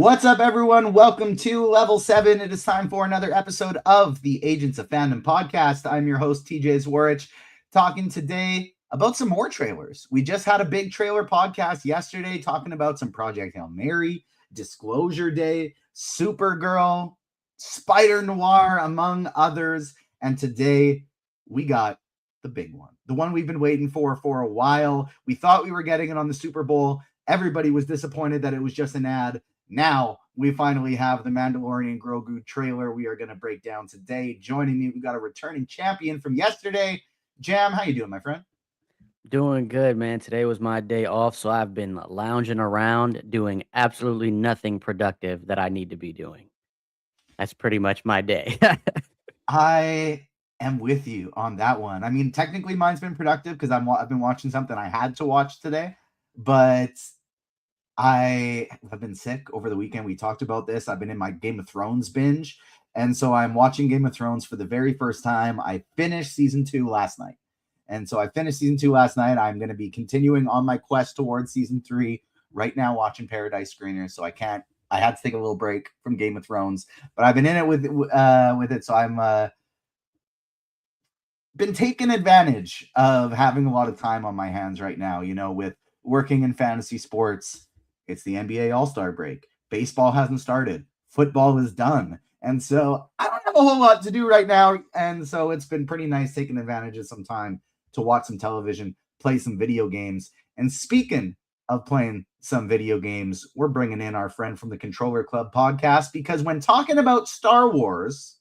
What's up, everyone? Welcome to Level 7. It is time for another episode of the Agents of Fandom podcast. I'm your host, TJ Zwarich, talking today about some more trailers. We just had a big trailer podcast yesterday talking about some Project Hail Mary, Disclosure Day, Supergirl, Spider Noir, among others. And today we got the big one, the one we've been waiting for a while. We thought we were getting it on the Super Bowl. Everybody was disappointed that it was just an ad. Now we finally have the Mandalorian and Grogu trailer we are going to break down today. Joining me, we got a returning champion from yesterday. Jam, how you doing, my friend? Doing good, man. Today was my day off, so I've been lounging around doing absolutely nothing productive that I need to be doing. That's pretty much my day. I am with you on that one. I mean, technically mine's been productive because I've been watching something I had to watch today, but I have been sick over the weekend. We talked about this. I've been in my Game of Thrones binge. And so I'm watching Game of Thrones for the very first time. I finished season 2 last night. And so I finished season 2 last night. I'm going to be continuing on my quest towards season 3 right now, watching Paradise Screeners. So I had to take a little break from Game of Thrones, but I've been in it with it. So I'm been taking advantage of having a lot of time on my hands right now, with working in fantasy sports. It's the NBA All-Star break. Baseball hasn't started. Football is done. And so I don't have a whole lot to do right now. And so it's been pretty nice taking advantage of some time to watch some television, play some video games. And speaking of playing some video games, we're bringing in our friend from the Controller Club podcast, because when talking about Star Wars,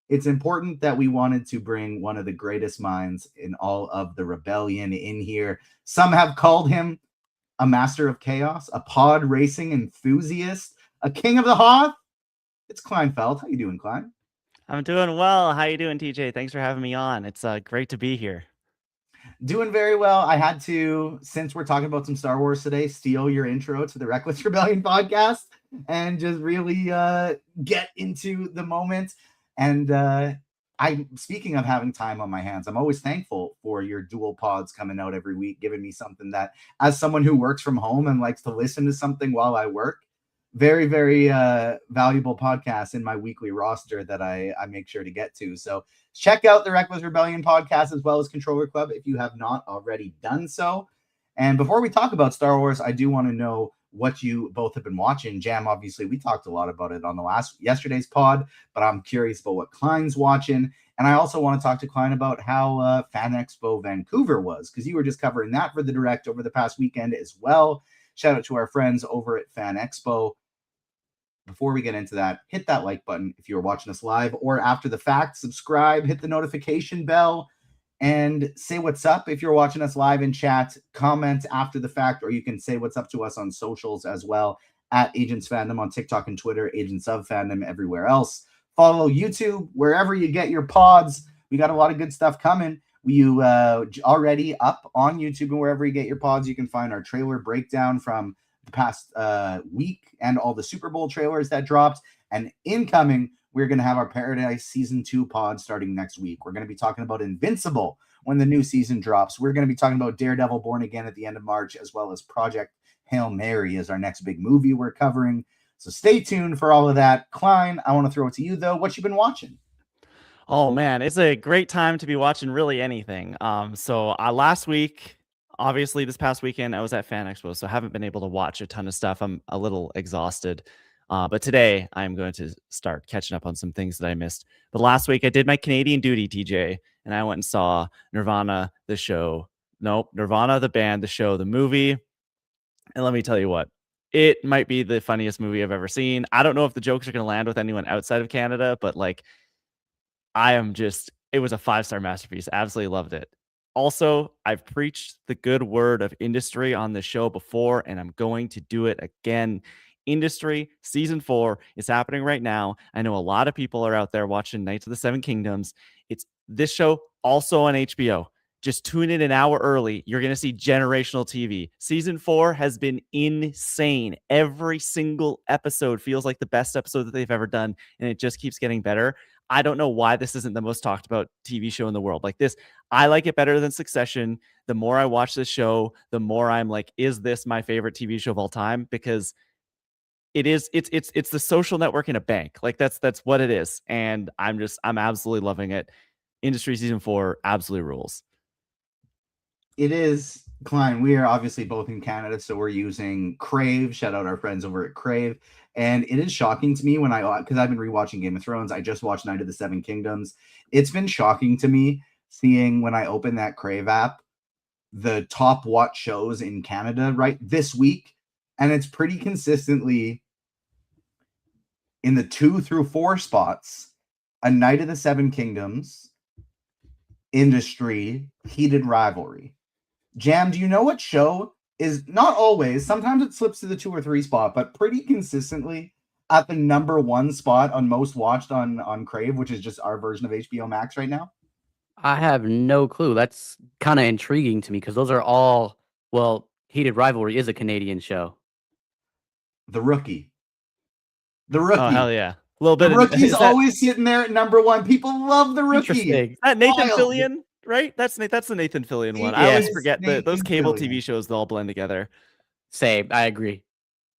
it's important that we wanted to bring one of the greatest minds in all of the rebellion in here. Some have called him a master of chaos, a pod racing enthusiast, a king of the Hoth. It's Kleinfeld. How you doing, Klein? I'm doing well. How you doing, TJ? Thanks for having me on. It's great to be here. Doing very well. I had to, since we're talking about some Star Wars today, steal your intro to the Reckless Rebellion podcast and just really get into the moment. And speaking of having time on my hands, I'm always thankful for your dual pods coming out every week, giving me something that, as someone who works from home and likes to listen to something while I work, very, very valuable podcasts in my weekly roster that I make sure to get to. So check out the Reckless Rebellion podcast as well as Controller Club if you have not already done so. And before we talk about Star Wars, I do want to know what you both have been watching. Jam, obviously, we talked a lot about it on yesterday's pod, but I'm curious about what Klein's watching. And I also want to talk to Klein about how Fan Expo Vancouver was, because you were just covering that for the Direct over the past weekend as well. Shout out to our friends over at Fan Expo. Before we get into that, hit that like button if you're watching us live or after the fact. Subscribe, hit the notification bell, and say what's up if you're watching us live in chat. Comment after the fact, or you can say what's up to us on socials as well, at Agents Fandom on TikTok and Twitter, Agents of Fandom everywhere else. Follow YouTube wherever you get your pods. We got a lot of good stuff coming. You already up on YouTube and wherever you get your pods. You can find our trailer breakdown from the past week and all the Super Bowl trailers that dropped. And incoming, we're going to have our Paradise Season 2 pod starting next week. We're going to be talking about Invincible when the new season drops. We're going to be talking about Daredevil Born Again at the end of March, as well as Project Hail Mary is our next big movie we're covering. So stay tuned for all of that. Klein, I want to throw it to you, though. What you been watching? Oh, man, it's a great time to be watching really anything. So last week, obviously this past weekend, I was at Fan Expo, so I haven't been able to watch a ton of stuff. I'm a little exhausted. But today I'm going to start catching up on some things that I missed. But last week I did my Canadian duty, TJ, and I went and saw Nirvana, the show. Nope, Nirvana, the band, the show, the movie. And let me tell you what, it might be the funniest movie I've ever seen. I don't know if the jokes are going to land with anyone outside of Canada, but like, it was a 5-star masterpiece. Absolutely loved it. Also, I've preached the good word of industry on the show before, and I'm going to do it again. Industry season 4 is happening right now. I know a lot of people are out there watching Knights of the Seven Kingdoms. It's this show also on HBO. Just tune in an hour early. You're going to see generational TV. Season 4 has been insane. Every single episode feels like the best episode that they've ever done, and it just keeps getting better. I don't know why this isn't the most talked about TV show in the world. Like this, I like it better than Succession. The more I watch this show, the more I'm like, is this my favorite TV show of all time? Because it's the social network in a bank. Like that's what it is. And I'm absolutely loving it. Industry season 4 absolutely rules. It is, Klein. We are obviously both in Canada, so we're using Crave. Shout out our friends over at Crave. And it is shocking to me because I've been rewatching Game of Thrones. I just watched Night of the Seven Kingdoms. It's been shocking to me seeing when I open that Crave app, the top watch shows in Canada right this week. And it's pretty consistently in the 2 through 4 spots, A Night of the Seven Kingdoms, Industry, Heated Rivalry. Jam, do you know what show is not always, sometimes it slips to the 2 or 3 spot, but pretty consistently at the number 1 spot on most watched on Crave, which is just our version of HBO Max right now? I have no clue. That's kind of intriguing to me because those are all, well, Heated Rivalry is a Canadian show. The Rookie. The Rookie. Oh, hell yeah. A little bit. The Rookie's always sitting there at number 1. People love The Rookie. Interesting. Is that Nathan Fillion, right? That's the Nathan Fillion one. I always forget that those cable TV shows, they all blend together. Same. I agree.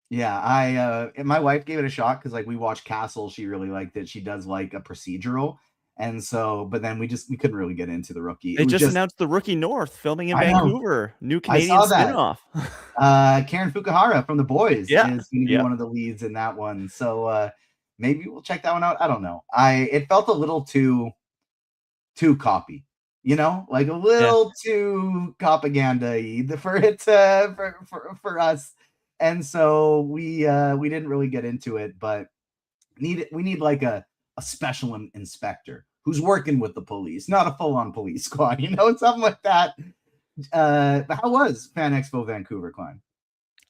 Yeah, my wife gave it a shot because like we watched Castle. She really liked it. She does like a procedural. And so, but then we couldn't really get into The Rookie. They just announced The Rookie North filming in Vancouver. New Canadian spinoff. Karen Fukuhara from The Boys is going to be one of the leads in that one. So maybe we'll check that one out. I don't know. It felt a little too copy, like a little too propaganda-y for it for us. And so we didn't really get into it, but we need like a special inspector who's working with the police, not a full-on police squad, something like that. But how was Fan Expo Vancouver, Klein?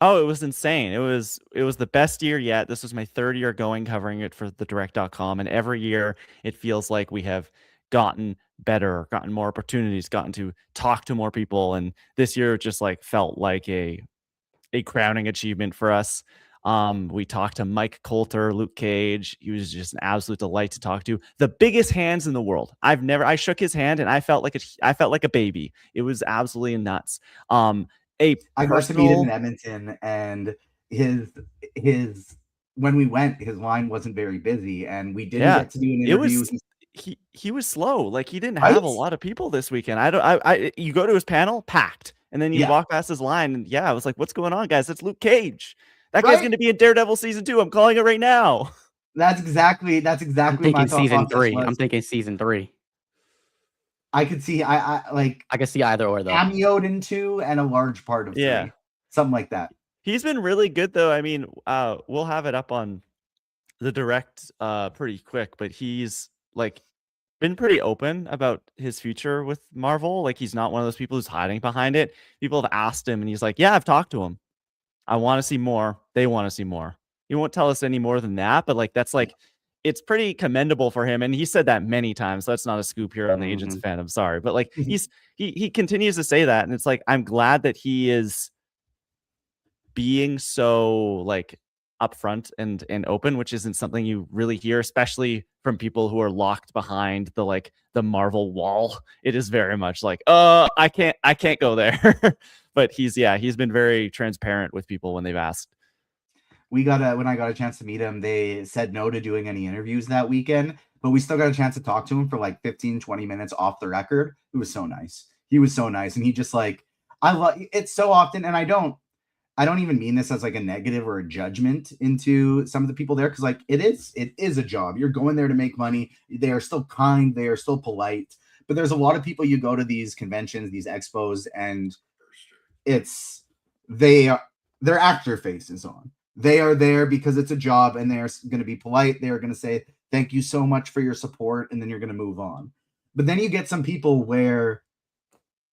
Oh, it was insane. It was the best year yet. This was my 3rd year covering it for thedirect.com. And every year it feels like we have gotten better, gotten more opportunities, gotten to talk to more people. And this year just like felt like a crowning achievement for us. We talked to Mike Coulter, Luke Cage. He was just an absolute delight to talk to. The biggest hands in the world. I shook his hand and I felt like a baby. It was absolutely nuts. I got to meet him in Edmonton, and his when we went, his line wasn't very busy, and we didn't get to do an interview. He was slow. Like he didn't have a lot of people this weekend. You go to his panel, packed. And then you walk past his line, and I was like, what's going on, guys? It's Luke Cage. That guy's going to be in Daredevil season 2. I'm calling it right now. That's exactly I'm thinking season 3. I'm thinking season 3. I could see I could see either or though. Cameoed in 2 and a large part of 3. Something like that. He's been really good though. I mean, we'll have it up on the direct pretty quick, but he's like been pretty open about his future with Marvel. Like he's not one of those people who's hiding behind it. People have asked him and he's like, yeah, I've talked to him. I want to see more. They want to see more. He won't tell us any more than that, but like that's like it's pretty commendable for him. And he said that many times. So that's not a scoop here on the Agents of Fandom. Sorry. But like he continues to say that. And it's like I'm glad that he is being so like upfront and open, which isn't something you really hear, especially from people who are locked behind the Marvel wall. It is very much like, I can't go there. But he's been very transparent with people when they've asked. When I got a chance to meet him, they said no to doing any interviews that weekend, but we still got a chance to talk to him for like 15-20 minutes off the record. It was so nice. He was so nice. And he just like, I love it so often. And I don't even mean this as like a negative or a judgment into some of the people there. Cause like it is a job. You're going there to make money. They are still kind. They are still polite, but there's a lot of people you go to these conventions, these expos, and their actor faces on. They are there because it's a job and they're going to be polite. They're going to say, thank you so much for your support. And then you're going to move on. But then you get some people where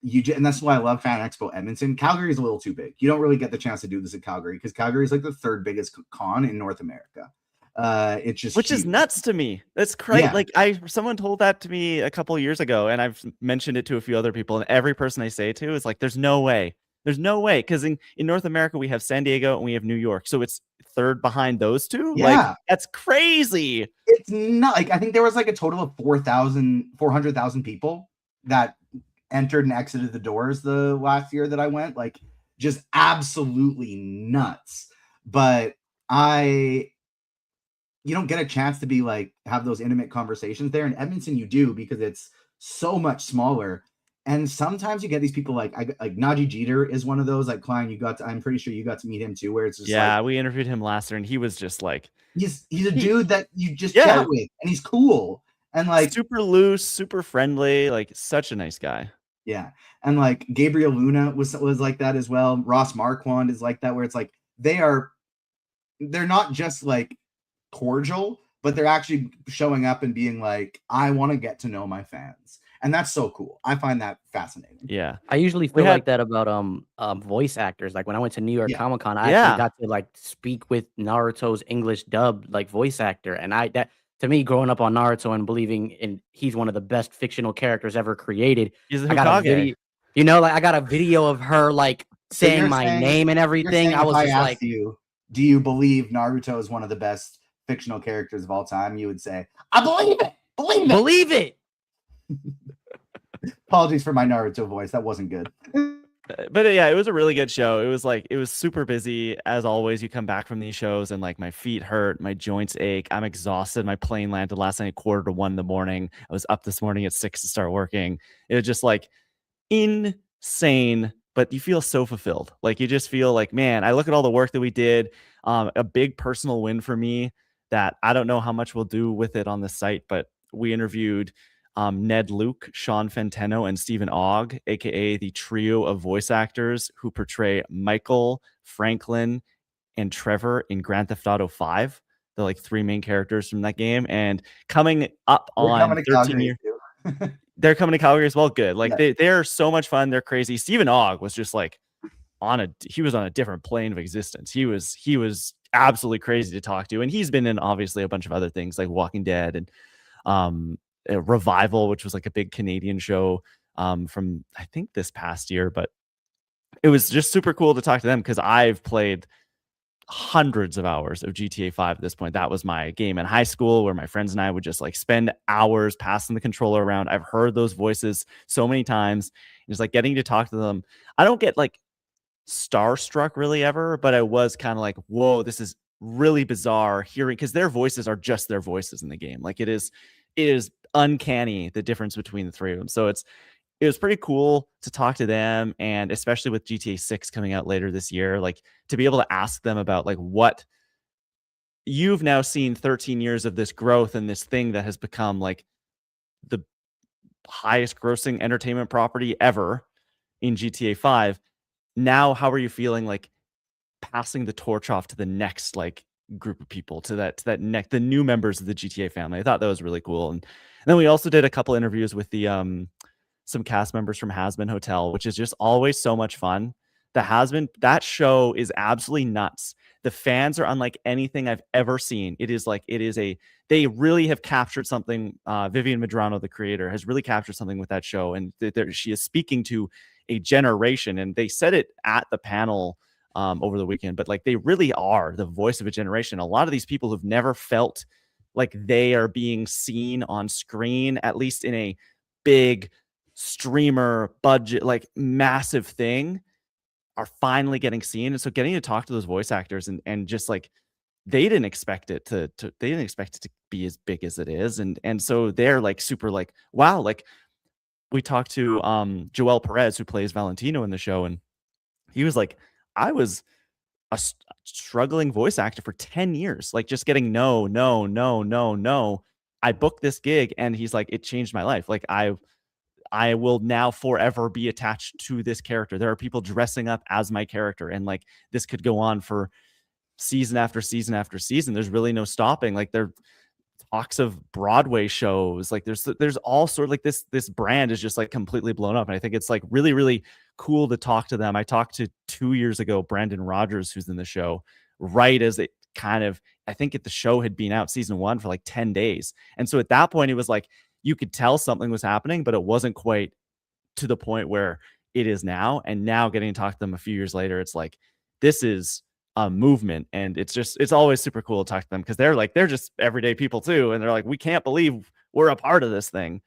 and that's why I love Fan Expo Edmonton. Calgary is a little too big. You don't really get the chance to do this at Calgary because Calgary is like the 3rd biggest con in North America. It's just which is nuts to me. That's crazy. Yeah. Like someone told that to me a couple of years ago, and I've mentioned it to a few other people, and every person I say it to is like, "There's no way. There's no way." Because in North America we have San Diego and we have New York, so it's 3rd behind those two. Yeah, like, that's crazy. It's not like I think there was like a total of 400,000 people that entered and exited the doors the last year that I went. Like just absolutely nuts. But you don't get a chance to be like have those intimate conversations there. In Edmonton, you do, because it's so much smaller. And sometimes you get these people like Najee Jeter is one of those. Like Klein, I'm pretty sure you got to meet him too, where it's just like, we interviewed him last year, and he was just like, he's a dude that you just chat with, and he's cool and like super loose, super friendly, like such a nice guy. Yeah. And like Gabriel Luna was like that as well. Ross Marquand is like that, where it's like they're not just like cordial, but they're actually showing up and being like, I want to get to know my fans. And that's so cool. I find that fascinating. Yeah. I usually feel like that about voice actors. Like when I went to New York Comic Con, I actually got to like speak with Naruto's English dub like voice actor. And that to me, growing up on Naruto and believing in he's one of the best fictional characters ever created, He's I got a video, I got a video of her like saying my name and everything. I was just like, do you believe Naruto is one of the best fictional characters of all time? You would say, I believe it. Believe it. Apologies for my Naruto voice. That wasn't good. But yeah, it was a really good show. It was super busy as always. You come back from these shows and like my feet hurt, my joints ache, I'm exhausted. My plane landed last night at 1:45 in the morning. I was up this morning at 6 to start working. It was just like insane, but you feel so fulfilled. Like you just feel like, man, I look at all the work that we did. A big personal win for me that I don't know how much we'll do with it on the site, but we interviewed Ned Luke, Sean Fanteno, and Stephen Ogg, aka the trio of voice actors who portray Michael, Franklin, and Trevor in Grand Theft Auto 5. The like three main characters from that game. And coming up on 13 years. They're coming to Calgary as well. Good. Like they're so much fun. They're crazy. Stephen Ogg was just like he was on a different plane of existence. He was absolutely crazy to talk to. And he's been in obviously a bunch of other things like Walking Dead and Revival, which was like a big Canadian show from I think this past year. But it was just super cool to talk to them because I've played hundreds of hours of GTA 5 at this point. That was my game in high school where my friends and I would just like spend hours passing the controller around. I've heard those voices so many times. It's like getting to talk to them. I don't get like starstruck really ever, but I was kind of like, whoa, this is really bizarre hearing, because their voices are just their voices in the game. Like it is uncanny the difference between the three of them. So it was pretty cool to talk to them, and especially with GTA 6 coming out later this year, like to be able to ask them about like what you've now seen 13 years of this growth and this thing that has become like the highest grossing entertainment property ever in GTA 5. Now, how are you feeling like passing the torch off to the next like group of people, to that next, the new members of the GTA family? I thought that was really cool. And then we also did a couple interviews with the some cast members from Has-Been Hotel, which is just always so much fun. That show is absolutely nuts. The fans are unlike anything I've ever seen. They really have captured something. Vivian Medrano, the creator, has really captured something with that show. And she is speaking to a generation. And they said it at the panel over the weekend, but like they really are the voice of a generation. A lot of these people who've never felt like they are being seen on screen, at least in a big streamer budget, like massive thing, are finally getting seen. And so getting to talk to those voice actors and just like they didn't expect it to be as big as it is. And so they're like super like, wow. Like we talked to Joel Perez, who plays Valentino in the show, and he was like, I was a struggling voice actor for 10 years, like just getting no. I booked this gig, and he's like, it changed my life. Like I will now forever be attached to this character. There are people dressing up as my character, and like this could go on for season after season after season. There's really no stopping. Like there talks of Broadway shows. Like there's all sort of like this brand is just like completely blown up. And I think it's like really, really cool to talk to them. I talked to 2 years ago, Brandon Rogers, who's in the show, right as it kind of, I think the show had been out season 1 for like 10 days. And so at that point, it was like, you could tell something was happening, but it wasn't quite to the point where it is now. And now getting to talk to them a few years later, it's like, this is a movement. And it's always super cool to talk to them, because they're just everyday people too. And they're like, we can't believe we're a part of this thing.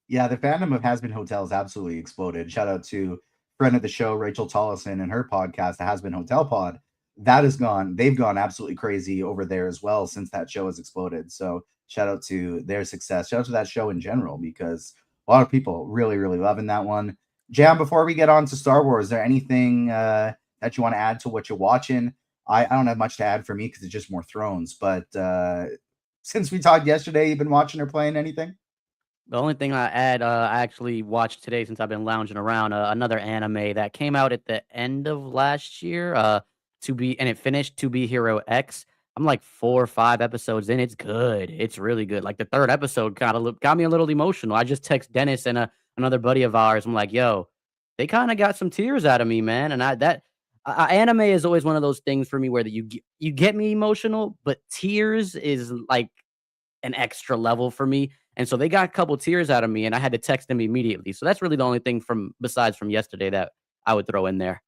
Yeah, the fandom of Has-Been Hotels absolutely exploded. Shout out to friend of the show, Rachel Tollison, and her podcast, the Has-Been Hotel Pod. they've gone absolutely crazy over there as well since that show has exploded. So shout out to their success. Shout out to that show in general, because a lot of people really, really loving that one. Jam, before we get on to Star Wars, is there anything that you want to add to what you're watching? I don't have much to add for me because it's just more Thrones. But since we talked yesterday, you've been watching or playing anything? The only thing I add, I actually watched today since I've been lounging around, another anime that came out at the end of last year, and it finished To Be Hero X. I'm like 4 or 5 episodes in. It's good. It's really good. Like the third episode got me a little emotional. I just text Dennis and another buddy of ours. I'm like, yo, they kind of got some tears out of me, man. And anime is always one of those things for me where you get me emotional, but tears is like an extra level for me. And so they got a couple tears out of me, and I had to text them immediately. So that's really the only thing besides from yesterday that I would throw in there.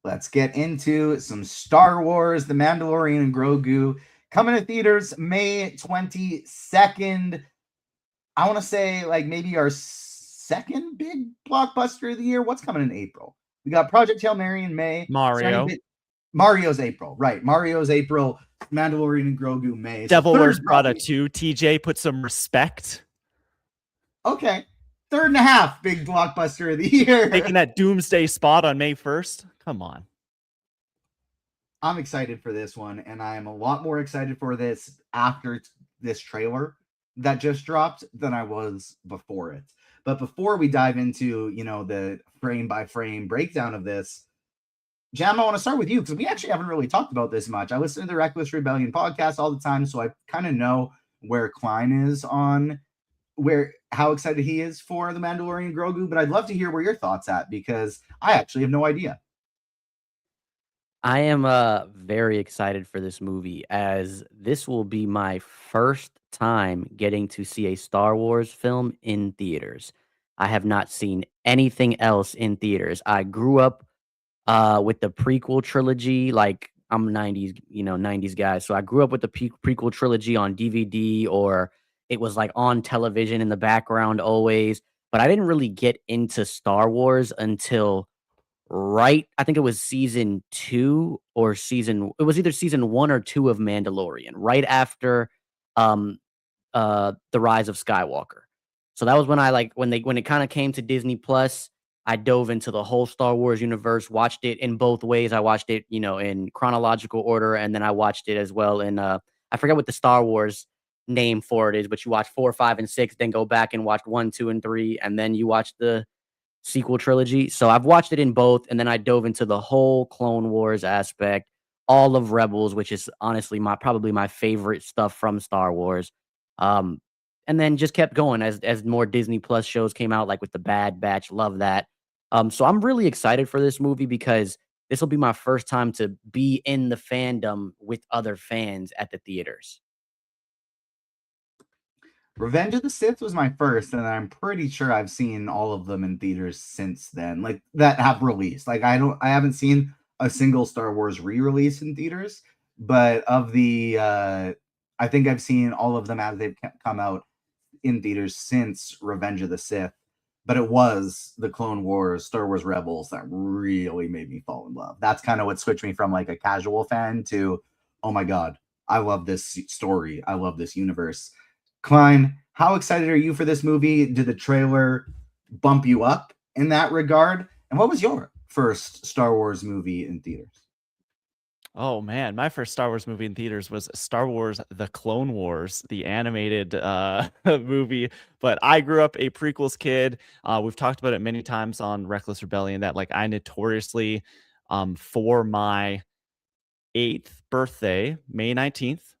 Let's get into some Star Wars, The Mandalorian and Grogu, coming to theaters May 22nd. I want to say like maybe our second big blockbuster of the year. What's coming in April? We got Project Hail Mary in May. Mario's April, right? Mario's April. Mandalorian and Grogu May. Devil Wears Prada 2. TJ, put some respect. Okay. 3.5 big blockbuster of the year. Taking that doomsday spot on May 1st. Come on. I'm excited for this one, and I am a lot more excited for this after this trailer that just dropped than I was before it. But before we dive into, the frame by frame breakdown of this, Jam, I want to start with you because we actually haven't really talked about this much. I listen to the Reckless Rebellion podcast all the time, so I kind of know where Klein is on how excited he is for The Mandalorian Grogu, but I'd love to hear where your thoughts at, because I actually have no idea. I am very excited for this movie, as this will be my first time getting to see a Star Wars film in theaters. I have not seen anything else in theaters. I grew up with the prequel trilogy. Like, I'm 90s guy. So I grew up with the prequel trilogy on DVD, or it was like on television in the background always. But I didn't really get into Star Wars until I think it was season 2 or it was either season 1 or 2 of Mandalorian, right after um The Rise of Skywalker. So that was when when it kind of came to Disney Plus. I dove into the whole Star Wars universe, watched it in both ways. I watched it, in chronological order, and then I watched it as well in I forget what the Star Wars name for it is, but you watch 4, 5, and 6, then go back and watch 1, 2, and 3, and then you watch the sequel trilogy. So I've watched it in both, and then I dove into the whole Clone Wars aspect, all of Rebels, which is honestly probably my favorite stuff from Star Wars. And then just kept going as more Disney Plus shows came out, like with the Bad Batch. Love that. So I'm really excited for this movie because this will be my first time to be in the fandom with other fans at the theaters. Revenge of the Sith was my first, and I'm pretty sure I've seen all of them in theaters since then, like that have released. Like I haven't seen a single Star Wars re-release in theaters, but of the I think I've seen all of them as they've come out in theaters since Revenge of the Sith. But it was the Clone Wars, Star Wars Rebels that really made me fall in love. That's kind of what switched me from like a casual fan to, oh my God, I love this story. I love this universe. Klein, how excited are you for this movie? Did the trailer bump you up in that regard? And what was your first Star Wars movie in theaters? Oh man, my first Star Wars movie in theaters was Star Wars The Clone Wars, the animated movie. But I grew up a prequels kid. We've talked about it many times on Reckless Rebellion that like I notoriously for my 8th birthday, May 19th,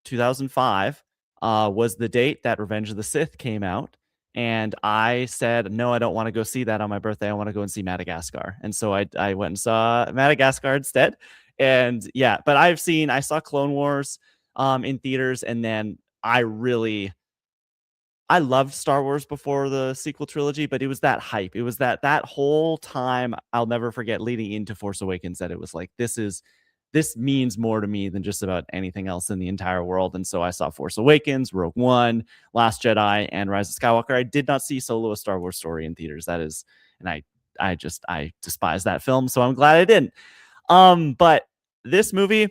2005, was the date that Revenge of the Sith came out. And I said, no, I don't want to go see that on my birthday. I want to go and see Madagascar. And so I went and saw Madagascar instead. And yeah, but I saw Clone Wars in theaters, and then I loved Star Wars before the sequel trilogy, but it was that hype. It was that whole time I'll never forget leading into Force Awakens that it was like, this means more to me than just about anything else in the entire world. And so I saw Force Awakens, Rogue One, Last Jedi, and Rise of Skywalker. I did not see Solo: A Star Wars Story in theaters. That is, and I despise that film, so I'm glad I didn't. But this movie,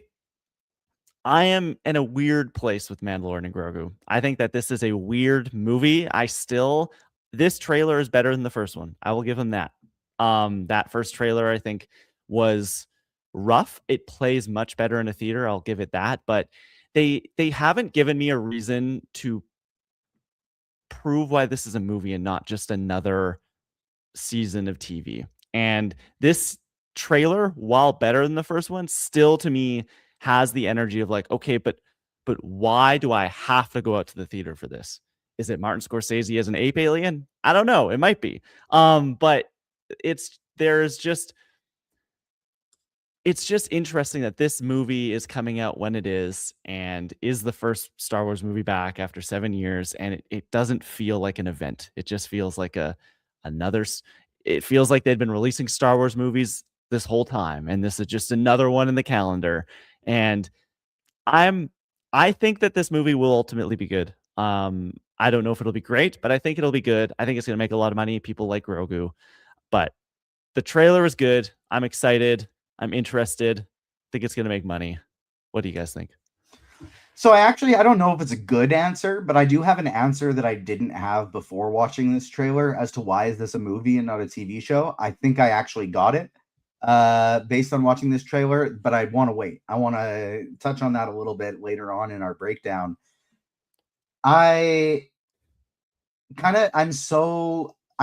I am in a weird place with Mandalorian and Grogu. I think that this is a weird movie. This trailer is better than the first one. I will give them that. That first trailer, I think, was rough. It plays much better in a theater. I'll give it that. But they haven't given me a reason to prove why this is a movie and not just another season of TV. And this trailer, while better than the first one, still to me has the energy of like, okay, but why do I have to go out to the theater for this? Is it Martin Scorsese as an ape alien? I don't know. It might be. But it's just interesting that this movie is coming out when it is and is the first Star Wars movie back after 7 years, and it doesn't feel like an event. It just feels like it feels like they'd been releasing Star Wars movies this whole time, and this is just another one in the calendar. And I think that this movie will ultimately be good. I don't know if it'll be great, but I think it'll be good. I think it's going to make a lot of money. People like Grogu, but the trailer is good. I'm excited. I'm interested. I think it's going to make money. What do you guys think? So I don't know if it's a good answer, but I do have an answer that I didn't have before watching this trailer as to why is this a movie and not a TV show. I think I actually got it based on watching this trailer, but I want to wait. I want to touch on that a little bit later on in our breakdown. I'm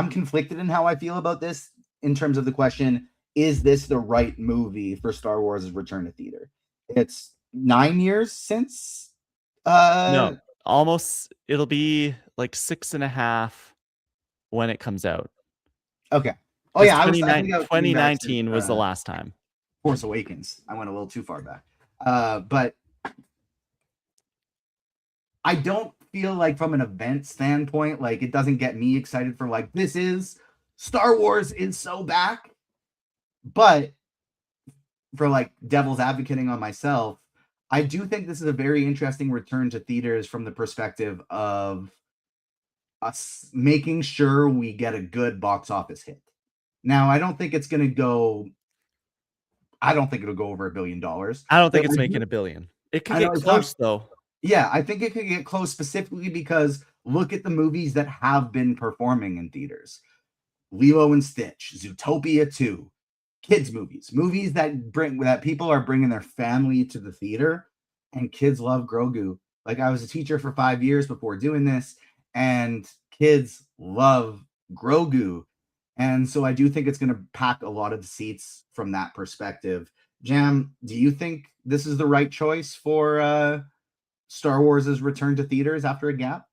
conflicted in how I feel about this in terms of the question, is this the right movie for Star Wars' return to theater? It's 9 years since no, almost. It'll be like 6.5 when it comes out. Okay. Oh yeah, 2019 was the last time. Force Awakens. I went a little too far back. But I don't feel like from an event standpoint, like it doesn't get me excited for like this is Star Wars is so back. But for like devil's advocating on myself, I do think this is a very interesting return to theaters from the perspective of us making sure we get a good box office hit. Now, I don't think it'll go over $1 billion. I don't think it's making $1 billion. It could get close though. Yeah, I think it could get close specifically because look at the movies that have been performing in theaters. Lilo and Stitch, Zootopia 2, kids movies that people are bringing their family to the theater, and kids love Grogu. Like I was a teacher for 5 years before doing this, and kids love Grogu. And so I do think it's going to pack a lot of the seats from that perspective. Jam, do you think this is the right choice for Star Wars' return to theaters after a gap?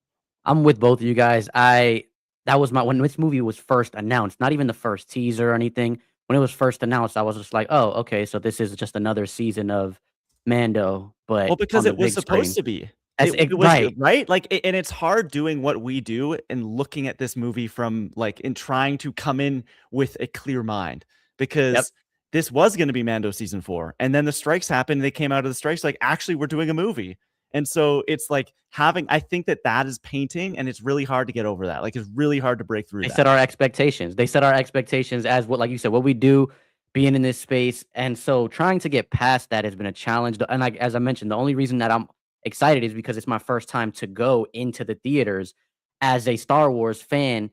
I'm with both of you guys. That was when this movie was first announced, not even the first teaser or anything. When it was first announced, I was just like, oh, okay, so this is just another season of Mando. But because it was supposed to be. It was, right? Like, and it's hard doing what we do and looking at this movie from like in trying to come in with a clear mind, because this was going to be Mando season 4, and then the strikes happened. They came out of the strikes like, actually, we're doing a movie. And so it's like I think that is painting, and it's really hard to get over that. Like, it's really hard to break through. They set our expectations. They set our expectations as what, like you said, what we do being in this space. And so trying to get past that has been a challenge. And like, as I mentioned, the only reason that I'm excited is because it's my first time to go into the theaters as a Star Wars fan.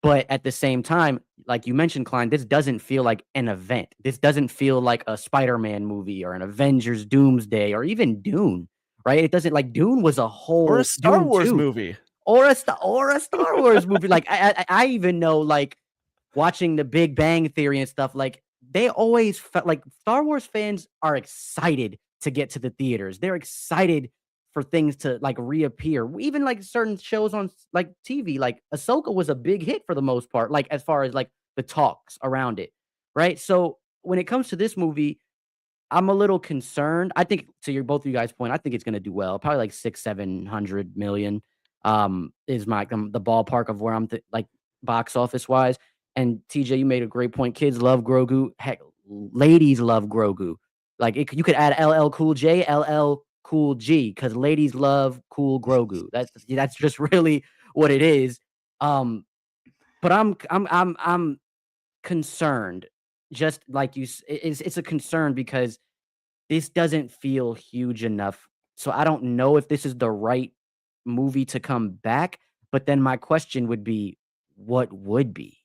But at the same time, like you mentioned, Klein, this doesn't feel like an event. This doesn't feel like a Spider-Man movie or an Avengers Doomsday or even Dune. Right? It doesn't, like, Dune was a whole or a Star Wars movie or a Star Wars movie. Like I even know, like, watching The Big Bang Theory and stuff, like they always felt like Star Wars fans are excited to get to the theaters. They're excited for things to like reappear. Even like certain shows on like TV, like Ahsoka was a big hit for the most part, like as far as like the talks around it. Right. So when it comes to this movie, I'm a little concerned. I think to both of you guys' point, I think it's going to do well. Probably like 600-700 million is my the ballpark of where I'm like box office wise. And TJ, you made a great point. Kids love Grogu. Heck, ladies love Grogu. Like you could add LL Cool J, LL Cool G, because ladies love cool Grogu. That's just really what it is. But I'm concerned just like it's a concern because this doesn't feel huge enough. So I don't know if this is the right movie to come back. But then my question would be, what would be?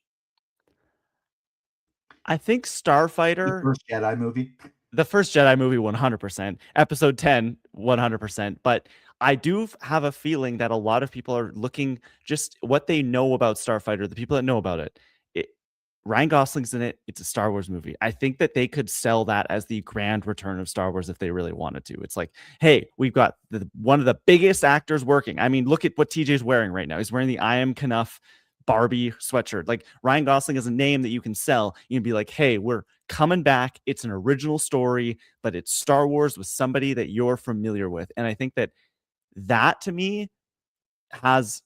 I think The Starfighter, first Jedi movie. the first Jedi movie, 100%. Episode 10, 100%. But I do have a feeling that a lot of people are looking just what they know about Starfighter, the people that know about it. Ryan Gosling's in it. It's a Star Wars movie. I think that they could sell that as the grand return of Star Wars if they really wanted to. It's like, hey, we've got one of the biggest actors working. I mean, look at what TJ's wearing right now. He's wearing the I Am Knuff Barbie sweatshirt. Like, Ryan Gosling is a name that you can sell. You can be like, hey, we're coming back. It's an original story, but it's Star Wars with somebody that you're familiar with. And I think that to me has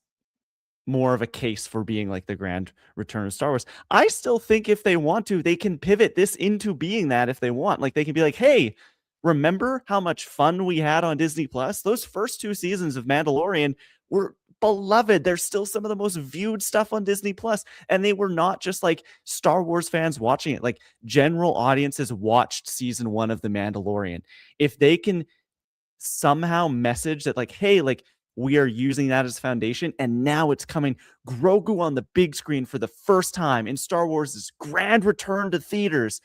more of a case for being like the grand return of Star Wars. I still think if they want to, they can pivot this into being that if they want. Like, they can be like, hey, remember how much fun we had on Disney Plus? Those first 2 seasons of Mandalorian were beloved. They're still some of the most viewed stuff on Disney Plus. And they were not just like Star Wars fans watching it. Like, general audiences watched season 1 of The Mandalorian. If they can somehow message that, like, hey, like, we are using that as foundation, and now it's coming Grogu on the big screen for the first time in Star Wars' grand return to theaters.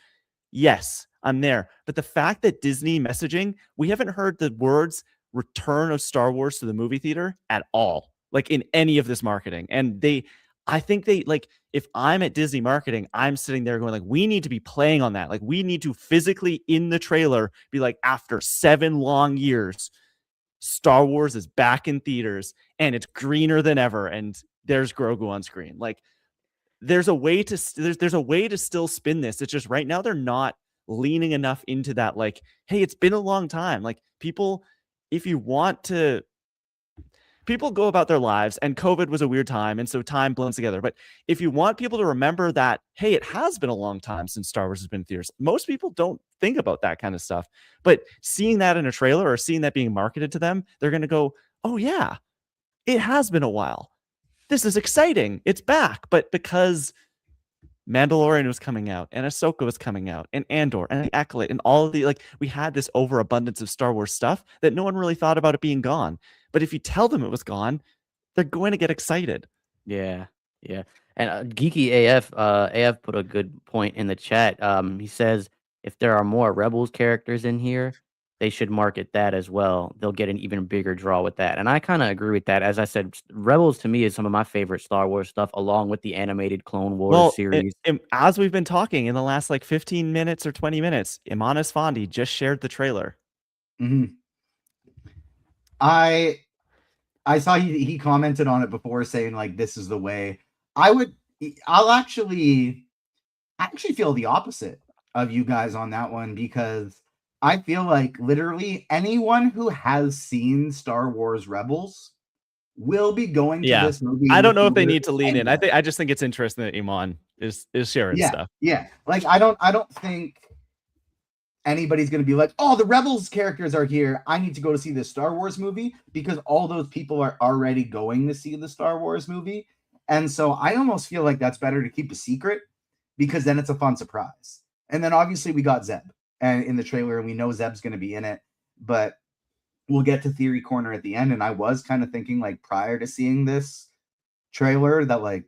Yes, I'm there. But the fact that Disney messaging, we haven't heard the words return of Star Wars to the movie theater at all, like in any of this marketing. And I think they, like, if I'm at Disney marketing, I'm sitting there going like, we need to be playing on that. Like, we need to physically in the trailer be like, after 7 long years, Star Wars is back in theaters and it's greener than ever. And there's Grogu on screen. Like, there's a way to still spin this. It's just right now they're not leaning enough into that. Like, hey, it's been a long time. Like, people, if you want to, people go about their lives, and COVID was a weird time, and so time blends together. But if you want people to remember that, hey, it has been a long time since Star Wars has been in theaters, most people don't think about that kind of stuff. But seeing that in a trailer or seeing that being marketed to them, they're going to go, oh yeah, it has been a while. This is exciting. It's back. But because Mandalorian was coming out, and Ahsoka was coming out, and Andor, and Acolyte, and all of the, like, we had this overabundance of Star Wars stuff that no one really thought about it being gone. But if you tell them it was gone, they're going to get excited. Yeah, yeah. And Geeky AF put a good point in the chat. He says if there are more Rebels characters in here, they should market that as well. They'll get an even bigger draw with that. And I kind of agree with that. As I said, Rebels to me is some of my favorite Star Wars stuff, along with the animated Clone Wars series. As we've been talking in the last like 15 minutes or 20 minutes, Imanis Fondi just shared the trailer. Mm-hmm. I saw he commented on it before, saying like, this is the way. I'll actually feel the opposite of you guys on that one, because I feel like literally anyone who has seen Star Wars Rebels will be going to this movie. I don't know if they need to lean in. I just think it's interesting that Iman is sharing stuff. Yeah. Like, I don't think anybody's going to be like, oh, the Rebels characters are here, I need to go to see this Star Wars movie, because all those people are already going to see the Star Wars movie. And so I almost feel like that's better to keep a secret, because then it's a fun surprise. And then obviously we got Zeb and in the trailer, and we know Zeb's going to be in it, but we'll get to Theory Corner at the end. And I was kind of thinking, like, prior to seeing this trailer, that like,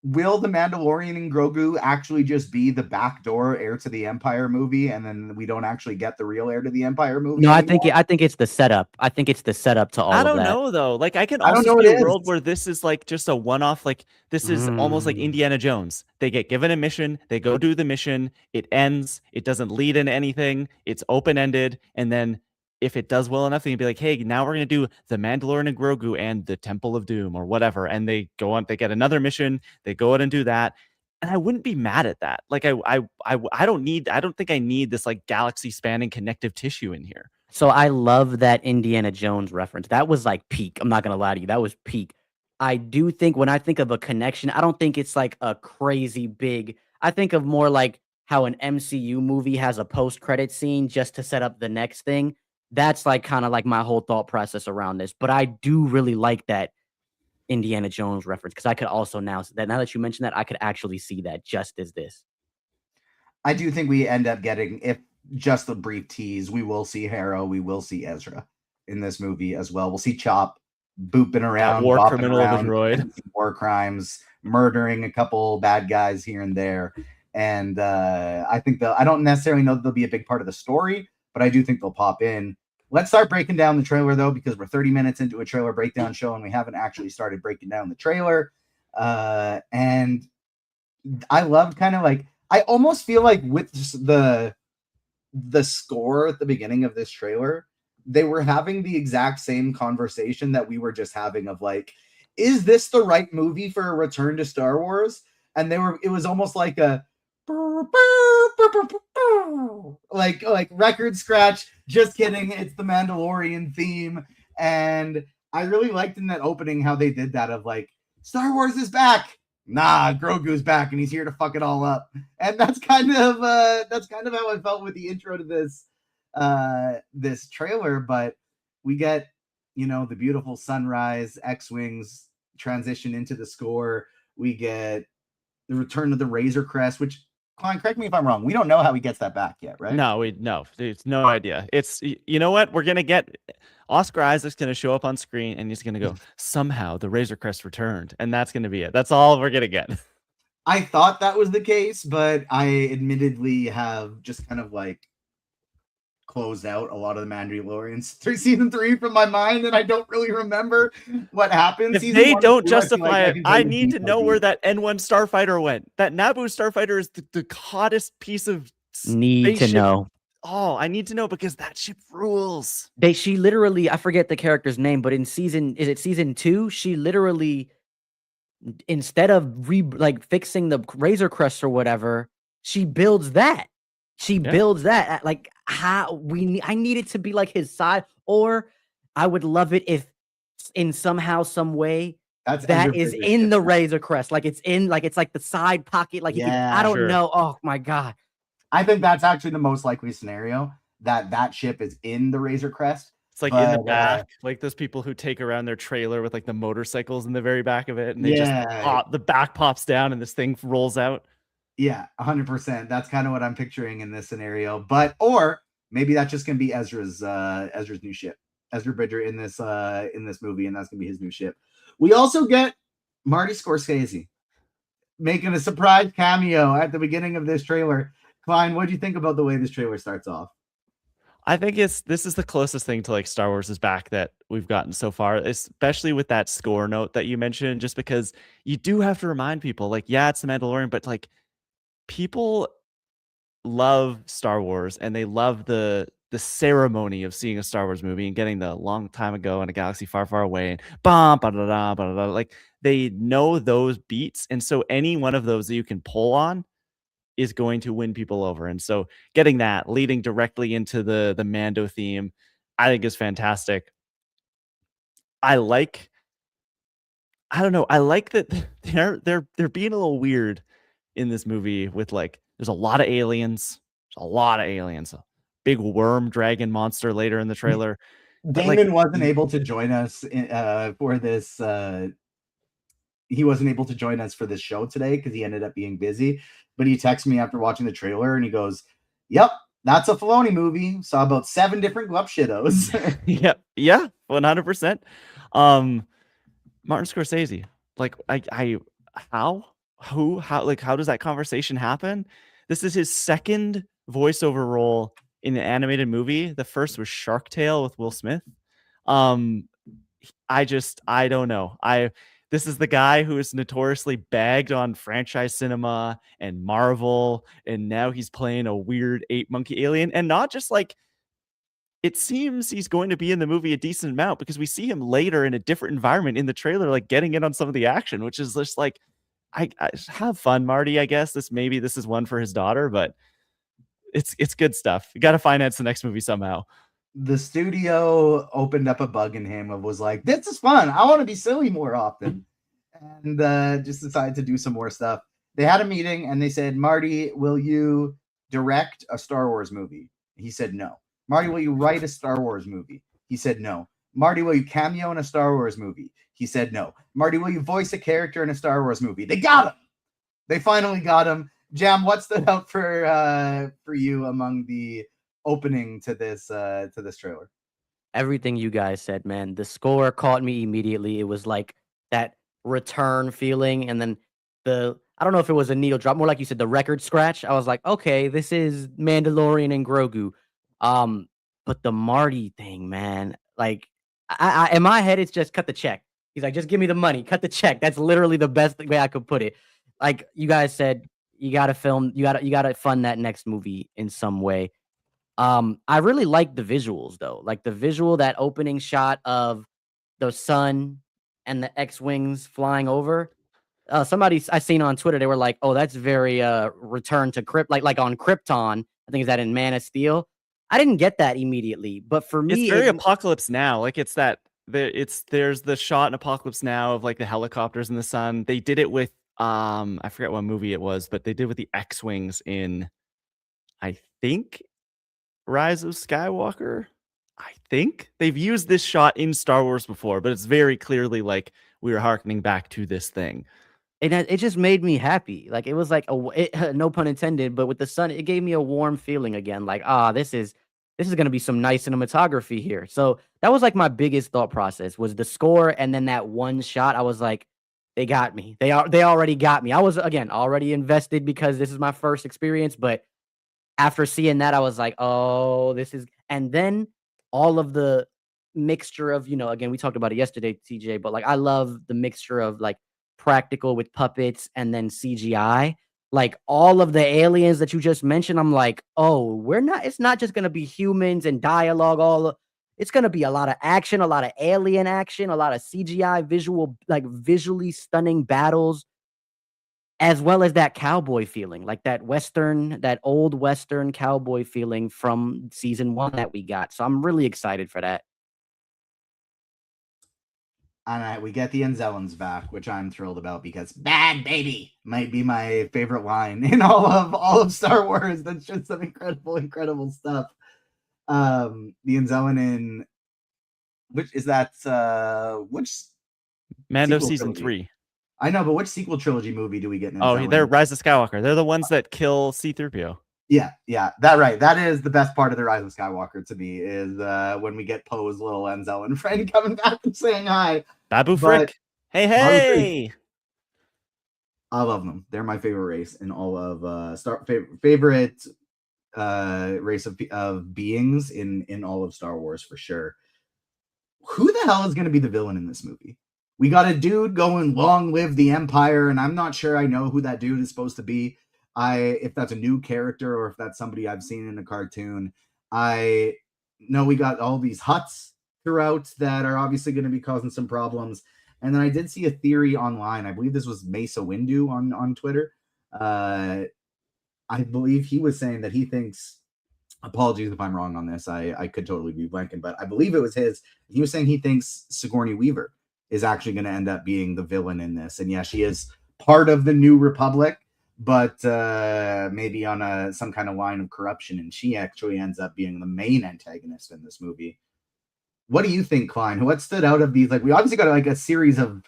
will the Mandalorian and Grogu actually just be the backdoor Heir to the Empire movie, and then we don't actually get the real Heir to the Empire movie? No, anymore? I think it's the setup. I think it's the setup to all of that. I don't know though. Like, I can also see a world where this is like just a one-off. Like, this is almost like Indiana Jones. They get given a mission, they go do the mission, it ends, it doesn't lead into anything, it's open-ended, and then if it does well enough, they can be like, hey, now we're going to do the Mandalorian and Grogu and the Temple of Doom or whatever. And they go on, they get another mission, they go out and do that. And I wouldn't be mad at that. Like, I don't think I need this like galaxy spanning connective tissue in here. So I love that Indiana Jones reference. That was like peak. I'm not going to lie to you. That was peak. I do think when I think of a connection, I don't think it's like a crazy big, I think of more like how an MCU movie has a post-credit scene just to set up the next thing. That's like kind of like my whole thought process around this. But I do really like that Indiana Jones reference, because I could also now that you mention that, I could actually see that just as this. I do think we end up getting, if just the brief tease, we will see Harrow, we will see Ezra in this movie as well. We'll see Chop booping around, war bopping criminal around, of a droid, war crimes, murdering a couple bad guys here and there. And I think I don't necessarily know that they'll be a big part of the story, but I do think they'll pop in. Let's start breaking down the trailer, though, because we're 30 minutes into a trailer breakdown show, and we haven't actually started breaking down the trailer. And I loved kind of like, I almost feel like with the score at the beginning of this trailer, they were having the exact same conversation that we were just having of like, is this the right movie for a return to Star Wars? And it was almost like a like record scratch. Just kidding, it's the Mandalorian theme. And I really liked in that opening how they did that of like, Star Wars is back. Nah, Grogu's back and he's here to fuck it all up. And that's kind of how I felt with the intro to this trailer. But we get, the beautiful sunrise, X-Wings transition into the score. We get the return of the Razor Crest, which, Klein, correct me if I'm wrong, we don't know how he gets that back yet, right? No, it's no idea. It's, you know what, we're gonna get Oscar Isaac's gonna show up on screen and he's gonna go, somehow the Razor Crest returned, and that's gonna be it. That's all we're gonna get. I thought that was the case, but I admittedly have just kind of like closed out a lot of the Mandalorians through season 3 from my mind, and I don't really remember what happened. If they don't justify it, I need to know where that N1 starfighter went. That Naboo starfighter is the hottest piece of need to know. Oh, I need to know, because that ship rules. She literally, I forget the character's name, but in season 2, she literally, instead of fixing the Razor Crest or whatever, she builds that. She builds that. Like, I need it to be like his side, or I would love it if in somehow, some way, that is in the Razor Crest. Like it's like the side pocket. Like I don't know. Oh my God. I think that's actually the most likely scenario, that ship is in the Razor Crest. It's like in the back, like those people who take around their trailer with like the motorcycles in the very back of it, and they just the back pops down and this thing rolls out. Yeah, 100%. That's kind of what I'm picturing in this scenario. Or maybe that's just gonna be Ezra's new ship, Ezra Bridger in this movie, and that's gonna be his new ship. We also get Marty Scorsese making a surprise cameo at the beginning of this trailer. Klein, what do you think about the way this trailer starts off? I think this is the closest thing to like Star Wars is back that we've gotten so far, especially with that score note that you mentioned, just because you do have to remind people, like, yeah, it's the Mandalorian, but like, people love Star Wars and they love the ceremony of seeing a Star Wars movie and getting the long time ago in a galaxy far, far away, and like, they know those beats. And so any one of those that you can pull on is going to win people over. And so getting that leading directly into the Mando theme, I think is fantastic. I like that they're being a little weird in this movie with like, there's a lot of aliens. A big worm dragon monster later in the trailer. Damon wasn't able to join us for this. He wasn't able to join us for this show today because he ended up being busy. But he texted me after watching the trailer and he goes, "Yep, that's a Filoni movie. Saw about 7 different Glup shittos." Yeah, 100%. Martin Scorsese, like, how does that conversation happen? This is his second voiceover role in an animated movie. The first was Shark Tale with Will Smith. I don't know. This is the guy who is notoriously bagged on franchise cinema and Marvel, and now he's playing a weird ape monkey alien, and not just like, it seems he's going to be in the movie a decent amount, because we see him later in a different environment in the trailer, like getting in on some of the action, which is just like, I have fun, Marty. I guess this is one for his daughter, but it's good stuff. You got to finance the next movie somehow. The studio opened up a bug in him and was like, "This is fun. I want to be silly more often," and just decided to do some more stuff. They had a meeting and they said, "Marty, will you direct a Star Wars movie?" He said no. "Marty, will you write a Star Wars movie?" He said no. "Marty, will you cameo in a Star Wars movie?" He said no. "Marty, will you voice a character in a Star Wars movie?" They got him. They finally got him. Jam, what stood out for you among the opening to this trailer? Everything you guys said, man. The score caught me immediately. It was like that return feeling, and then I don't know if it was a needle drop, more like you said, the record scratch. I was like, okay, this is Mandalorian and Grogu. But the Marty thing, man, like I in my head, it's just cut the check. He's like, just give me the money, cut the check. That's literally the best way I could put it. Like you guys said, you gotta film, you gotta fund that next movie in some way. I really like the visuals though. Like the visual, that opening shot of the sun and the X-wings flying over. Somebody I seen on Twitter, they were like, "Oh, that's very Return to Krypton, like on Krypton." I think is that in Man of Steel. I didn't get that immediately, but for It's me, very Apocalypse Now. Like it's that there's the shot in Apocalypse Now of like the helicopters in the sun. They did it with I forget what movie it was, but they did with the X-wings in I think Rise of Skywalker. I think they've used this shot in Star Wars before, but it's very clearly like we were harkening back to this thing. it just made me happy. Like it was like no pun intended, but with the sun, it gave me a warm feeling again. Like this is gonna be some nice cinematography here. So that was like my biggest thought process was the score, and then that one shot. I was like, they got me. They already got me. I was again already invested because this is my first experience, but after seeing that, I was like, "Oh, this is," and then all of the mixture of, again, we talked about it yesterday, TJ, but, like, I love the mixture of, like, practical with puppets and then CGI. Like, all of the aliens that you just mentioned, I'm like, "Oh, it's not just gonna be humans and dialogue, it's gonna be a lot of action, a lot of alien action, a lot of CGI visually stunning battles." As well as that cowboy feeling, like that old Western cowboy feeling from season 1 that we got, so I'm really excited for that. And we get the Enzellans back, which I'm thrilled about because "bad baby" might be my favorite line in all of Star Wars. That's just some incredible stuff. The Enzellan in which is that which Mando sequel season trilogy? 3. I know, but which sequel trilogy movie do we get in? Oh, they're Rise of Skywalker. They're the ones that kill C-3PO. Yeah, that right. That is the best part of the Rise of Skywalker to me is when we get Poe's little Enzellan friend coming back and saying hi. Babu Frick. Hey, Babu Frick, hey. I love them. They're my favorite race in all of favorite race of beings in all of Star Wars for sure. Who the hell is going to be the villain in this movie? We got a dude going "Long live the Empire," and I'm not sure I know who that dude is supposed to be. If that's a new character or if that's somebody I've seen in a cartoon. I know we got all these huts throughout that are obviously going to be causing some problems. And then I did see a theory online. I believe this was Mesa Windu on Twitter. I believe he was saying that he thinks, apologies if I'm wrong on this, I could totally be blanking, but I believe it was his. He was saying he thinks Sigourney Weaver is actually going to end up being the villain in this. And yeah, she is part of the New Republic, but maybe on some kind of line of corruption, and she actually ends up being the main antagonist in this movie. What do you think, Klein? What stood out of these? Like, we obviously got like a series of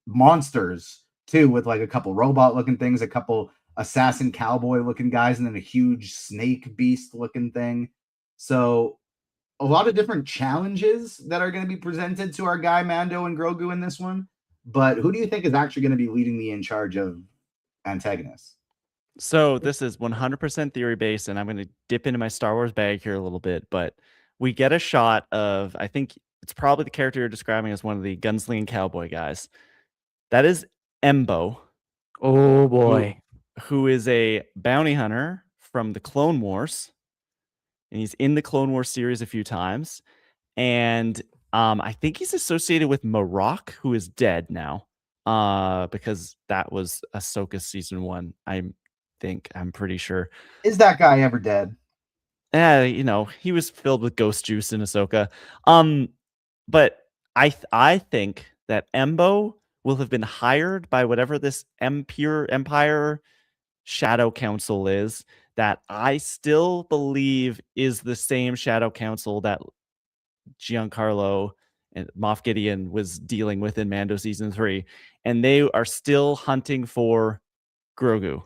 monsters too, with like a couple robot looking things, a couple assassin cowboy looking guys, and then a huge snake beast looking thing. So a lot of different challenges that are going to be presented to our guy Mando and Grogu in this one. But who do you think is actually going to be leading the in charge of antagonists? So this is 100% theory based, and I'm going to dip into my Star Wars bag here a little bit, but we get a shot of, I think it's probably the character you're describing as one of the gunslinging cowboy guys. That is Embo. Oh boy. Who is a bounty hunter from the Clone Wars. And he's in the Clone Wars series a few times. And I think he's associated with Marok, who is dead now. Because that was Ahsoka season 1, I'm pretty sure. Is that guy ever dead? He was filled with ghost juice in Ahsoka. But I think that Embo will have been hired by whatever this Empire Shadow Council is, that I still believe is the same Shadow Council that Giancarlo and Moff Gideon was dealing with in Mando season 3, and they are still hunting for Grogu.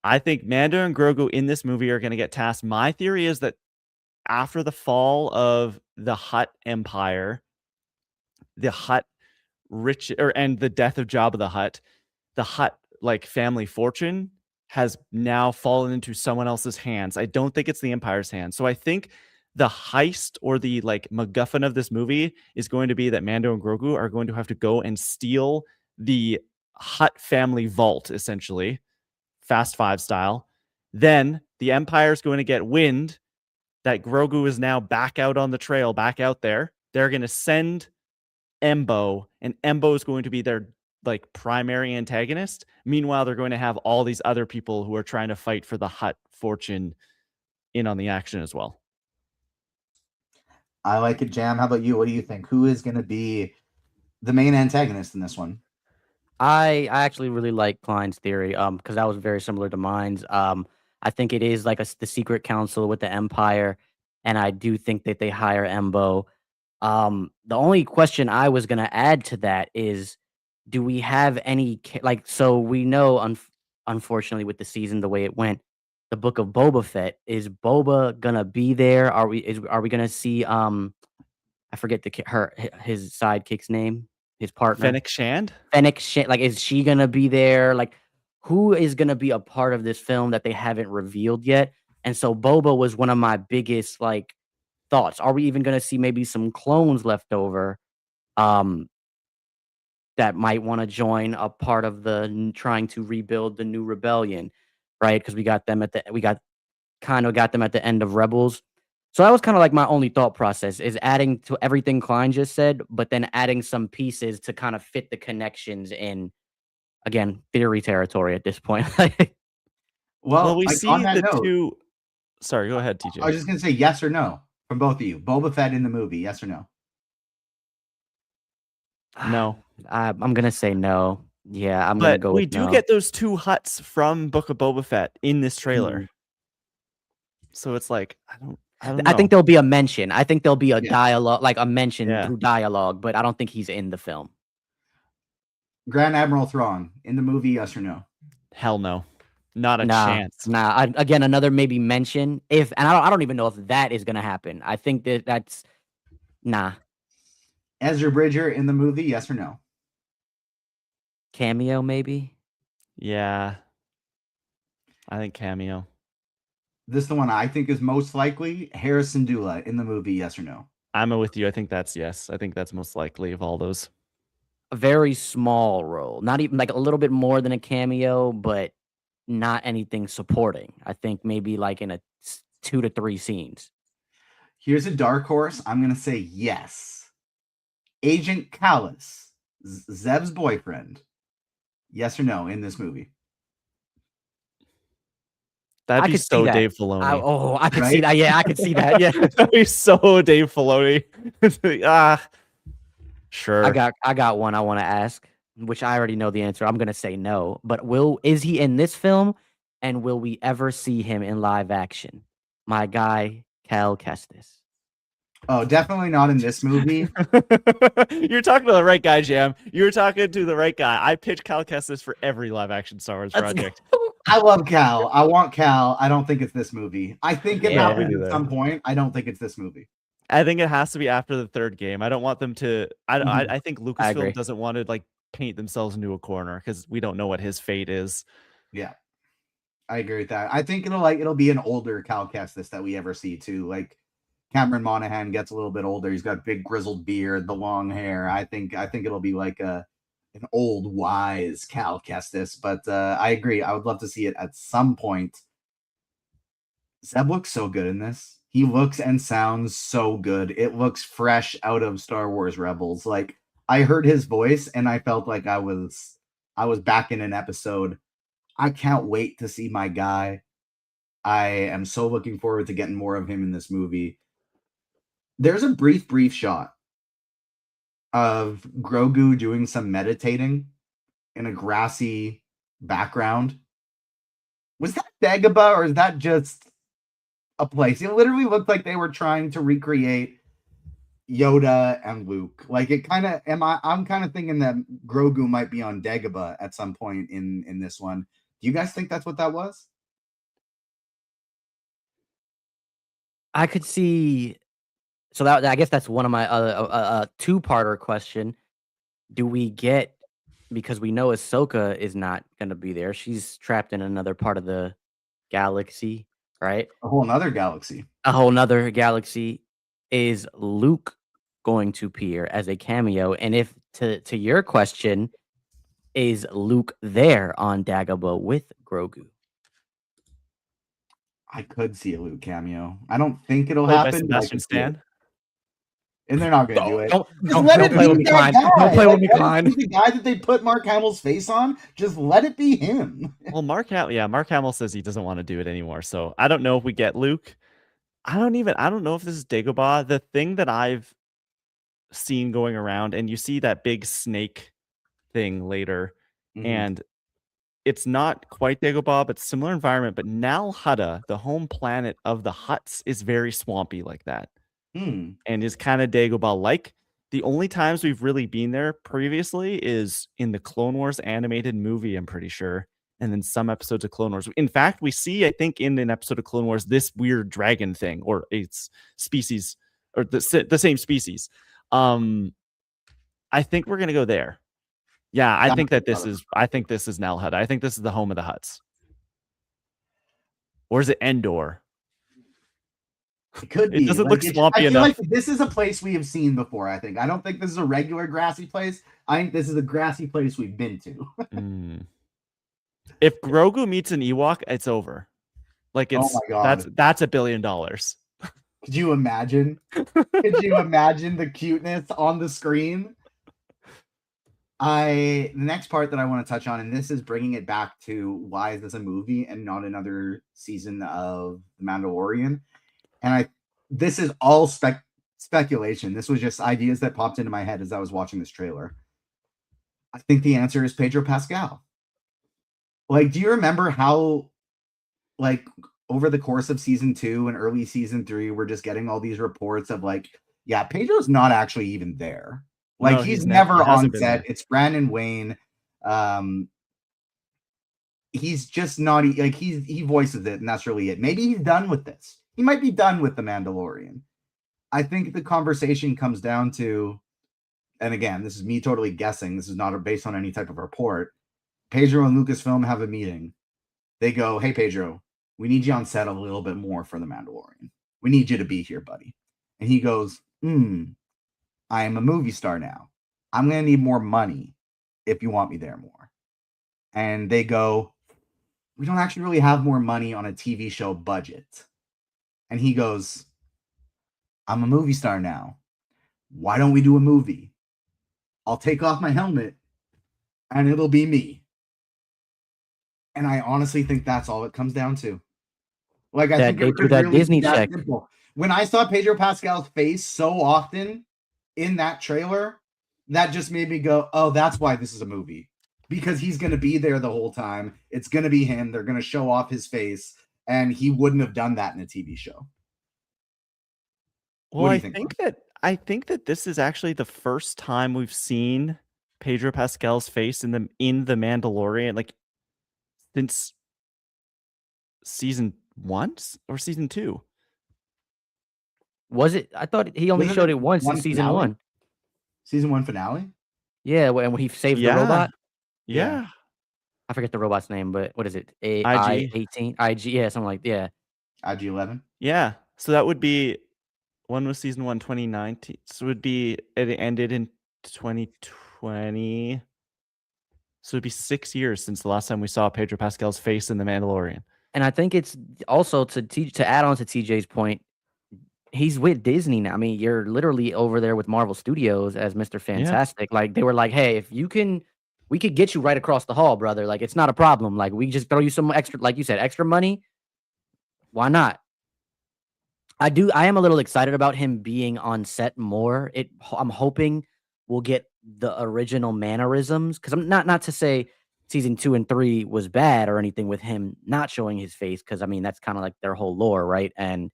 I think Mando and Grogu in this movie are going to get tasked. My theory is that after the fall of the Hutt Empire, the Hutt and the death of Jabba the Hutt like family fortune has now fallen into someone else's hands. I don't think it's the Empire's hands. So I think the heist or the like MacGuffin of this movie is going to be that Mando and Grogu are going to have to go and steal the Hutt family vault, essentially, Fast Five style. Then the Empire is going to get wind that Grogu is now back out on the trail, back out there. They're going to send Embo, and Embo is going to be their like primary antagonist. Meanwhile, they're going to have all these other people who are trying to fight for the Hutt fortune in on the action as well. I like it, Jam. How about you? What do you think? Who is going to be the main antagonist in this one? I actually really like Klein's theory, because that was very similar to mine's. I think it is like the secret council with the Empire, and I do think that they hire Embo. The only question I was gonna add to that is, do we have any so we know unfortunately with the season the way it went, the book of Boba Fett, is Boba gonna be there? Are we gonna see I forget his sidekick's name, his partner. Fennec Shand? Fennec Shand, like, is she gonna be there? Like, who is gonna be a part of this film that they haven't revealed yet? And so Boba was one of my biggest like thoughts. Are we even gonna see maybe some clones left over that might want to join a part of the trying to rebuild the new rebellion, right? Because we got them at the end of Rebels. So that was kind of like my only thought process, is adding to everything Klein just said, but then adding some pieces to kind of fit the connections in, again, theory territory at this point. Well, we see the two. Sorry, go ahead, TJ. I was just going to say yes or no from both of you. Boba Fett in the movie, yes or no? No. I'm going to say no. Yeah, I'm going to go with no. We do get those two Hutts from Book of Boba Fett in this trailer. Mm. So it's like, I don't know. I think there'll be a mention. I think there'll be a dialogue, like a mention through dialogue, but I don't think he's in the film. Grand Admiral Thrawn in the movie, yes or no? Hell no. Not a chance. Again, another maybe mention. And I don't even know if that is going to happen. I think that's nah. Ezra Bridger in the movie, yes or no? Cameo, maybe? Yeah. I think cameo. This is the one I think is most likely. Harrison Dula in the movie, yes or no? I'm with you. I think that's yes. I think that's most likely of all those. A very small role. Not even like a little bit more than a cameo, but not anything supporting. I think maybe like in a 2 to 3 scenes. Here's a dark horse. I'm going to say yes. Agent Kallus, Zeb's boyfriend. Yes or no in this movie? That'd be so Dave Filoni. I could see that. Yeah, I could see that. Yeah. That'd be so Dave Filoni. Sure. I got one I want to ask, which I already know the answer. I'm gonna say no. But is he in this film? And will we ever see him in live action? My guy, Cal Kestis. Oh, definitely not in this movie. You're talking to the right guy, Jam. You're talking to the right guy. I pitch Cal Kestis for every live action Star Wars project. I love Cal. I want Cal. I don't think it's this movie. I think it happened at some point. I don't think it's this movie. I think it has to be after the third game. I don't want them to. I think Lucasfilm doesn't want to like paint themselves into a corner because we don't know what his fate is. Yeah, I agree with that. I think it'll be an older Cal Kestis that we ever see too. Like Cameron Monaghan gets a little bit older. He's got big grizzled beard, the long hair. I think it'll be like an old wise Cal Kestis. But I agree. I would love to see it at some point. Zeb looks so good in this. He looks and sounds so good. It looks fresh out of Star Wars Rebels. Like I heard his voice and I felt like I was back in an episode. I can't wait to see my guy. I am so looking forward to getting more of him in this movie. There's a brief shot of Grogu doing some meditating in a grassy background. Was that Dagobah or is that just a place? It literally looked like they were trying to recreate Yoda and Luke. Like it kind of I'm kind of thinking that Grogu might be on Dagobah at some point in this one. Do you guys think that's what that was? I could see. So that I guess that's one of my two-parter question. Do we get, because we know Ahsoka is not gonna be there. She's trapped in another part of the galaxy, right? A whole nother galaxy. A whole nother galaxy. Is Luke going to appear as a cameo? And if to your question, is Luke there on Dagobah with Grogu? I could see a Luke cameo. I don't think it'll Played by happen, but I Sebastian could see it. Stan. And they're not going to do it. Don't play with me, Klein. Don't play with me, Klein. The guy that they put Mark Hamill's face on, just let it be him. Well, Mark Hamill says he doesn't want to do it anymore. So I don't know if we get Luke. I don't know if this is Dagobah. The thing that I've seen going around, and you see that big snake thing later, and it's not quite Dagobah, but similar environment. But Nal Hutta, the home planet of the Hutts, is very swampy like that. And is kind of Dagobah-like. The only times we've really been there previously is in the Clone Wars animated movie, I'm pretty sure, and then some episodes of Clone Wars. In fact, we see, I think, in an episode of Clone Wars, this weird dragon thing, or its species, or the same species. I think we're gonna go there. Yeah, I think this is Nal Hutta. I think this is the home of the Hutts. Or is it Endor? It could be. It doesn't look swampy enough. I feel like this is a place we have seen before, I think. I don't think this is a regular grassy place. I think this is a grassy place we've been to. If Grogu meets an Ewok, it's over. Like, it's, oh my God. That's $1 billion. Could you imagine? Could you imagine the cuteness on the screen? The next part that I want to touch on, and this is bringing it back to why is this a movie and not another season of The Mandalorian? And this is all speculation. This was just ideas that popped into my head as I was watching this trailer. I think the answer is Pedro Pascal. Like, do you remember how, like, over the course of season 2 and early season 3, we're just getting all these reports of like, yeah, Pedro's not actually even there. Like, no, he's never on set. It's Brandon Wayne. He's just not, like, he voices it, and that's really it. Maybe he's done with this. He might be done with The Mandalorian. I think the conversation comes down to, and again, this is me totally guessing. This is not based on any type of report. Pedro and Lucasfilm have a meeting. They go, hey, Pedro, we need you on set a little bit more for The Mandalorian. We need you to be here, buddy. And he goes, I am a movie star now. I'm going to need more money if you want me there more. And they go, we don't actually really have more money on a TV show budget. And he goes, I'm a movie star now. Why don't we do a movie? I'll take off my helmet and it'll be me. And I honestly think that's all it comes down to. Like, I think they do that really Disney check. Simple. When I saw Pedro Pascal's face so often in that trailer, that just made me go, oh, that's why this is a movie. Because he's going to be there the whole time. It's going to be him. They're going to show off his face. And he wouldn't have done that in a TV show. Well, I think that this is actually the first time we've seen Pedro Pascal's face in the Mandalorian, like, since season 1 or season 2. Was it? I thought he only showed it once in season 1. Season 1 finale? Yeah, when he saved the robot. Yeah. I forget the robot's name, but what is it? IG-18? IG, yeah, something like that. Yeah. IG-11? Yeah. So that would be, when was season 1, 2019? So it would be, it ended in 2020. So it'd be 6 years since the last time we saw Pedro Pascal's face in The Mandalorian. And I think it's also to add on to TJ's point, he's with Disney now. I mean, you're literally over there with Marvel Studios as Mr. Fantastic. Yeah. Like, they were like, hey, if you can, we could get you right across the hall, brother. Like, it's not a problem. Like, we just throw you some extra, like you said, extra money. Why not? I am a little excited about him being on set more. I'm hoping we'll get the original mannerisms, because I'm not to say season 2 and 3 was bad or anything with him not showing his face, because I mean that's kind of like their whole lore, right? And